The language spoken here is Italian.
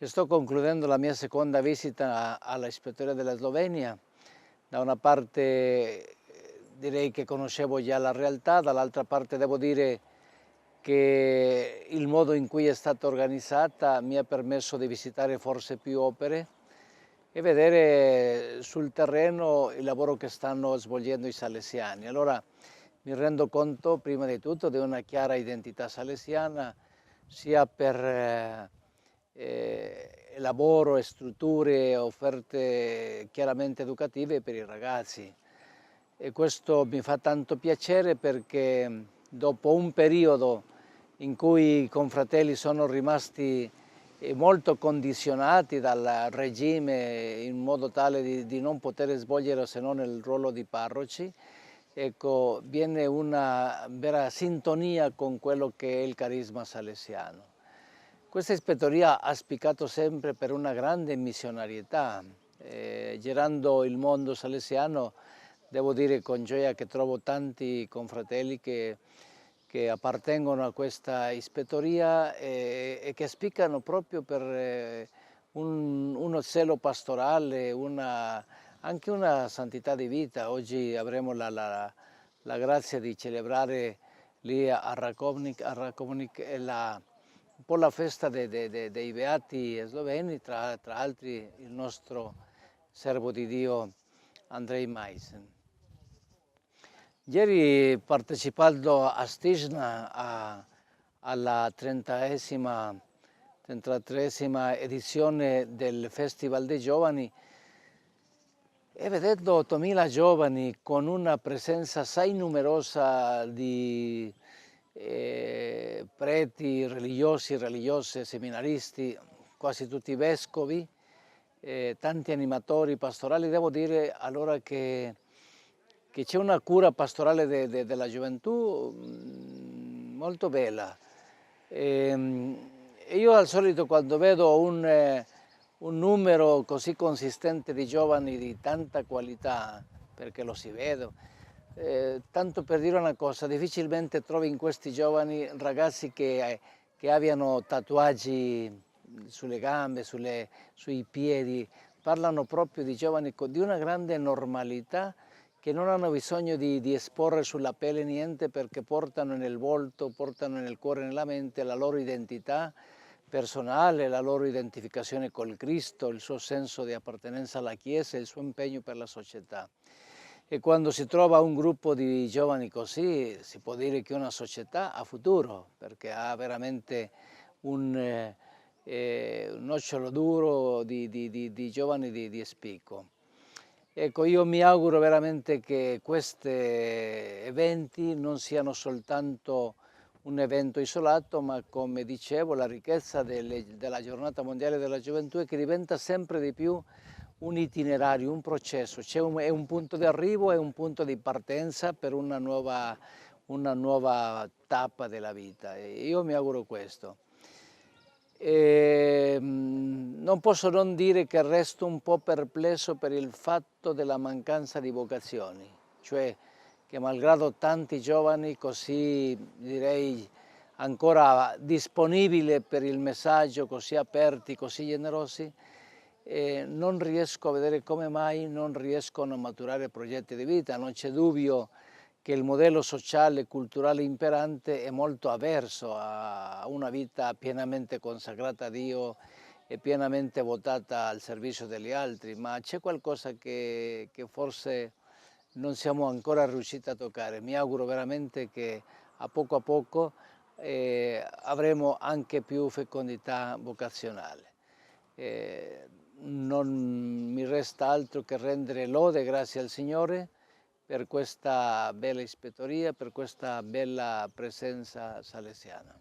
Sto concludendo la mia seconda visita all'Ispettoria della Slovenia. Da una parte direi che conoscevo già la realtà, dall'altra parte devo dire che il modo in cui è stata organizzata mi ha permesso di visitare forse più opere e vedere sul terreno il lavoro che stanno svolgendo i salesiani. Allora mi rendo conto prima di tutto di una chiara identità salesiana, sia per lavoro e strutture, offerte chiaramente educative per i ragazzi. E questo mi fa tanto piacere perché dopo un periodo in cui i confratelli sono rimasti molto condizionati dal regime in modo tale di non poter svolgere se non il ruolo di parroci, ecco, viene una vera sintonia con quello che è il carisma salesiano. Questa ispettoria ha spiccato sempre per una grande missionarietà, girando il mondo salesiano devo dire con gioia che trovo tanti confratelli che appartengono a questa ispettoria e che spiccano proprio per uno zelo pastorale, anche una santità di vita. Oggi avremo la grazia di celebrare lì a Rakovnik un po' la festa dei beati sloveni, tra altri il nostro servo di Dio Andrej Majsen. Ieri partecipando a Stisna alla 33esima edizione del Festival dei Giovani e vedendo 8.000 giovani con una presenza assai numerosa di preti, religiosi, religiose, seminaristi, quasi tutti vescovi, tanti animatori pastorali, devo dire allora che c'è una cura pastorale della gioventù molto bella. E io al solito quando vedo un numero così consistente di giovani di tanta qualità, perché lo si vede, tanto per dire una cosa, difficilmente trovi in questi giovani ragazzi che abbiano tatuaggi sulle gambe, sui piedi, parlano proprio di giovani di una grande normalità che non hanno bisogno di esporre sulla pelle niente perché portano nel volto, portano nel cuore e nella mente la loro identità personale, la loro identificazione col Cristo, il suo senso di appartenenza alla Chiesa e il suo impegno per la società. E quando si trova un gruppo di giovani così, si può dire che una società ha futuro, perché ha veramente un nocciolo duro di giovani di spicco. Ecco, io mi auguro veramente che questi eventi non siano soltanto un evento isolato, ma come dicevo, la ricchezza della Giornata Mondiale della Gioventù è che diventa sempre di più un itinerario, un processo, è un punto di arrivo e un punto di partenza per una nuova tappa della vita. E io mi auguro questo. Non posso non dire che resto un po' perplesso per il fatto della mancanza di vocazioni, cioè che malgrado tanti giovani così direi ancora disponibili per il messaggio, così aperti, così generosi, non riesco a vedere come mai non riescono a maturare progetti di vita. Non c'è dubbio che il modello sociale e culturale imperante è molto avverso a una vita pienamente consacrata a Dio e pienamente votata al servizio degli altri, ma c'è qualcosa che forse non siamo ancora riusciti a toccare. Mi auguro veramente che a poco avremo anche più fecondità vocazionale. Non mi resta altro che rendere lode e grazie al Signore per questa bella ispettoria, per questa bella presenza salesiana.